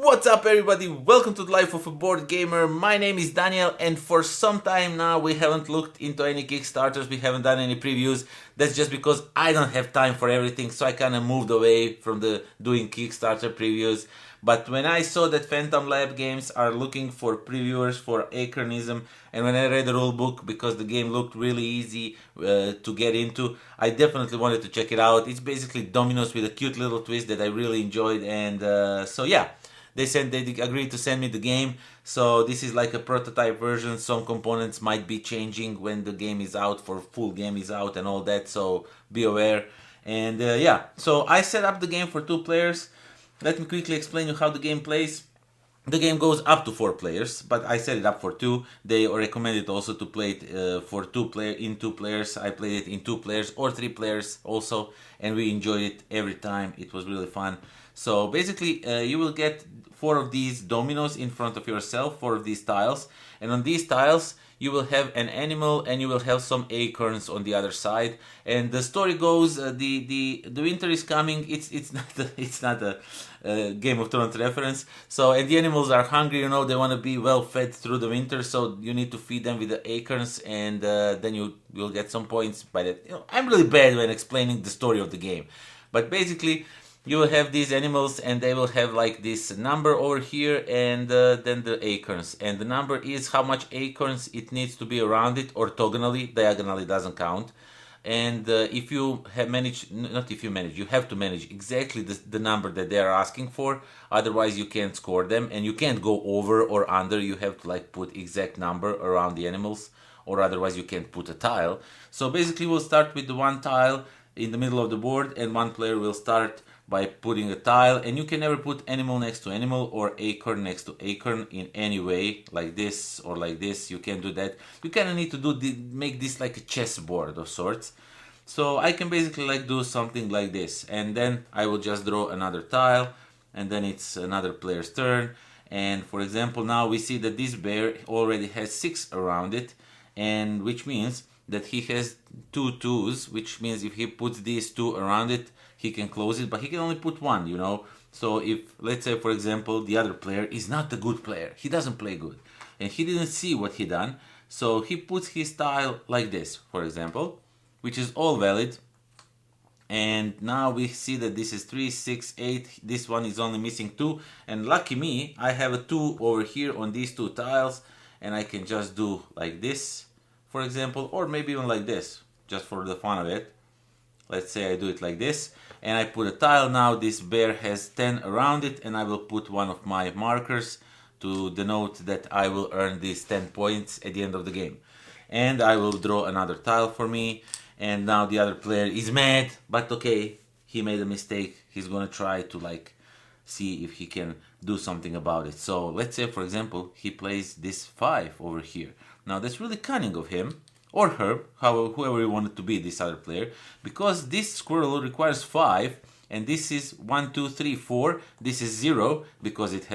What's up everybody, welcome to the Life of a Board Gamer. My name is Daniel and for some time now we haven't looked into any Kickstarters, we haven't done any previews. That's just because I don't have time for everything, so I kind of moved away from the doing Kickstarter previews. But when I saw that Phantom Lab Games are looking for previewers for ACORNISM, and when I read the rulebook, because the game looked really easy to get into, I definitely wanted to check it out. It's basically dominoes with a cute little twist that I really enjoyed, and so yeah. They said they agreed to send me the game, so this is like a prototype version. Some components might be changing when the game is out, for full game is out and all that, so be aware. And yeah, so I set up the game for 2 players. Let me quickly explain you how the game plays. The game goes up to 4 players, but I set it up for 2. They recommended also to play it for 2 players. I played it in 2 players or 3 players also, and we enjoyed it every time. It was really fun. So basically, you will get 4 of these dominoes in front of yourself, 4 of these tiles, and on these tiles you will have an animal and you will have some acorns on the other side. And the story goes, the winter is coming. It's not a Game of Thrones reference. So, and the animals are hungry. You know, they want to be well fed through the winter. So you need to feed them with the acorns, and then you will get some points by that. You know, I'm really bad when explaining the story of the game, but basically, you will have these animals and they will have like this number over here, and then the acorns, and the number is how much acorns it needs to be around it, orthogonally. Diagonally doesn't count. And if you have managed, not if you manage, you have to manage exactly the number that they are asking for, otherwise you can't score them, and you can't go over or under. You have to like put exact number around the animals, or otherwise you can't put a tile. So basically we'll start with the one tile in the middle of the board, and one player will start by putting a tile, and you can never put animal next to animal or acorn next to acorn in any way, like this or like this. You can't do that. You kind of need to make this like a chessboard of sorts. So I can basically like do something like this, and then I will just draw another tile, and then it's another player's turn. And for example, now we see that this bear already has 6 around it, and which means that he has 2 twos, which means if he puts these 2 around it, he can close it, but he can only put 1, you know. So if, let's say, for example, the other player is not a good player, he doesn't play good, and he didn't see what he done, so he puts his tile like this, for example, which is all valid. And now we see that this is 3, 6, 8, this one is only missing 2, and lucky me, I have a 2 over here on these 2 tiles, and I can just do like this, for example, or maybe even like this, just for the fun of it. Let's say I do it like this, and I put a tile. Now this bear has 10 around it, and I will put one of my markers to denote that I will earn these 10 points at the end of the game. And I will draw another tile for me, and now the other player is mad, but okay, he made a mistake. He's gonna try to like see if he can do something about it. So let's say, for example, he plays this 5 over here. Now that's really cunning of him, or her, whoever you want it to be, this other player, because this squirrel requires 5, and this is 1, 2, 3, 4. This is 0 because it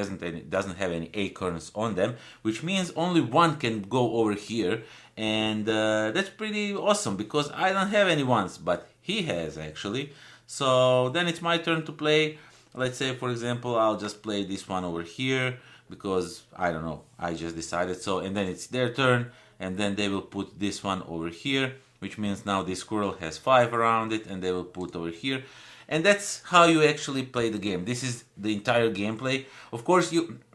doesn't have any acorns on them, which means only 1 can go over here, and that's pretty awesome because I don't have any ones, but he has actually. So then it's my turn to play. Let's say, for example, I'll just play this one over here because I don't know, I just decided so, and then it's their turn. And then they will put this one over here, which means now this squirrel has 5 around it, and they will put over here. And that's how you actually play the game. This is the entire gameplay. Of course,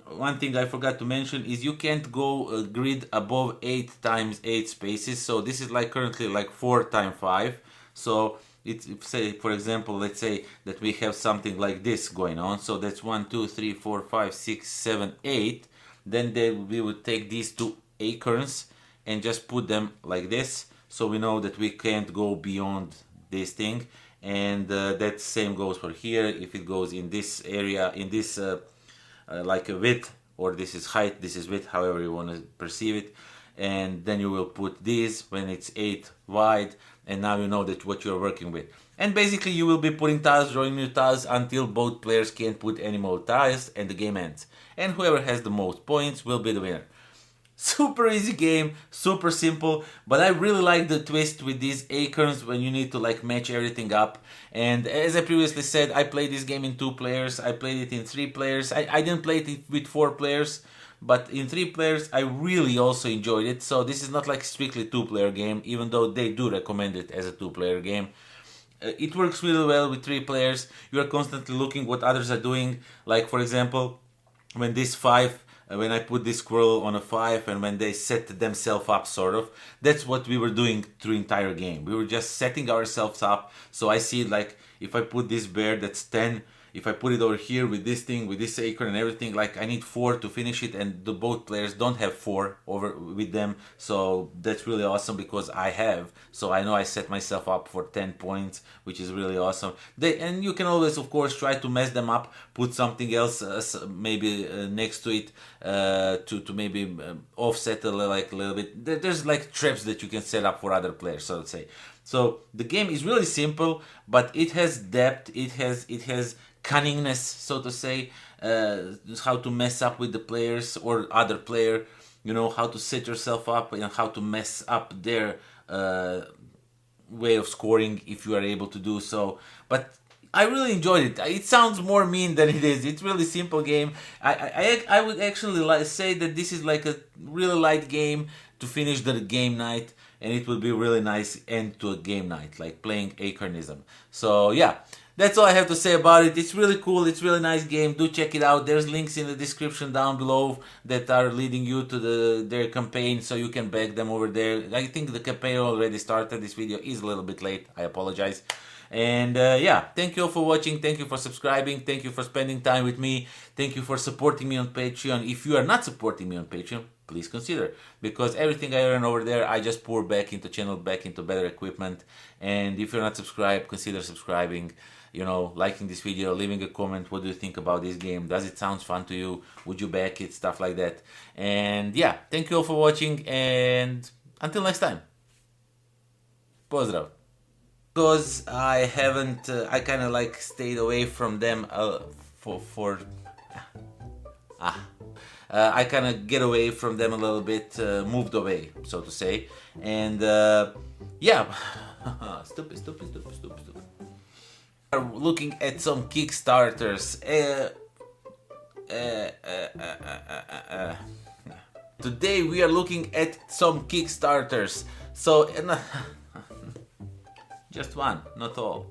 one thing I forgot to mention is you can't go a grid above 8 times 8 spaces. So this is like currently like 4 times 5. So it's, say, for example, let's say that we have something like this going on. So that's 1, 2, 3, 4, 5, 6, 7, 8. Then we would take these 2 acorns and just put them like this, so we know that we can't go beyond this thing. And that same goes for here. If it goes in this area, in this like a width, or this is height, this is width, however you want to perceive it, and then you will put these when it's 8 wide, and now you know that what you're working with. And basically you will be putting tiles, drawing new tiles until both players can't put any more tiles, and the game ends. And whoever has the most points will be the winner. Super easy game, super simple, but I really like the twist with these acorns when you need to like match everything up. And as I previously said, I played this game in 2 players, I played it in 3 players, I didn't play it with 4 players, but in 3 players I really also enjoyed it. So this is not like strictly 2-player game, even though they do recommend it as a 2-player game. It works really well with 3 players. You are constantly looking what others are doing, like for example, when this 5, when I put this squirrel on a 5 and when they set themselves up, sort of, that's what we were doing through entire game. We were just setting ourselves up. So I see like if I put this bear, that's 10. If I put it over here with this thing, with this acorn and everything, like I need 4 to finish it, and the both players don't have 4 over with them. So that's really awesome because I have. So I know I set myself up for 10 points, which is really awesome. And you can always, of course, try to mess them up, put something else maybe next to it to maybe offset a little bit. There's like traps that you can set up for other players, so to say. So the game is really simple, but it has depth. It has cunningness, so to say, how to mess up with the players or other player, you know, how to set yourself up and how to mess up their way of scoring if you are able to do so. But I really enjoyed it. It sounds more mean than it is. It's really simple game. I would actually say that this is like a really light game to finish the game night, and it would be really nice end to a game night, like playing ACORNISM. So yeah, that's all I have to say about it. It's really cool. It's really nice game. Do check it out. There's links in the description down below that are leading you to their campaign, so you can back them over there. I think the campaign already started. This video is a little bit late. I apologize. And yeah, thank you all for watching. Thank you for subscribing. Thank you for spending time with me. Thank you for supporting me on Patreon. If you are not supporting me on Patreon, please consider, because everything I earn over there I just pour back into channel, back into better equipment. And if you're not subscribed, consider subscribing, you know, liking this video, leaving a comment. What do you think about this game? Does it sound fun to you? Would you back it? Stuff like that. And yeah, thank you all for watching, and until next time, pozdrav. Because I haven't, I kind of like stayed away from them I kind of get away from them a little bit, moved away, so to say. And yeah, stupid. Looking at some Kickstarters. Today we are looking at some Kickstarters. So, just one, not all.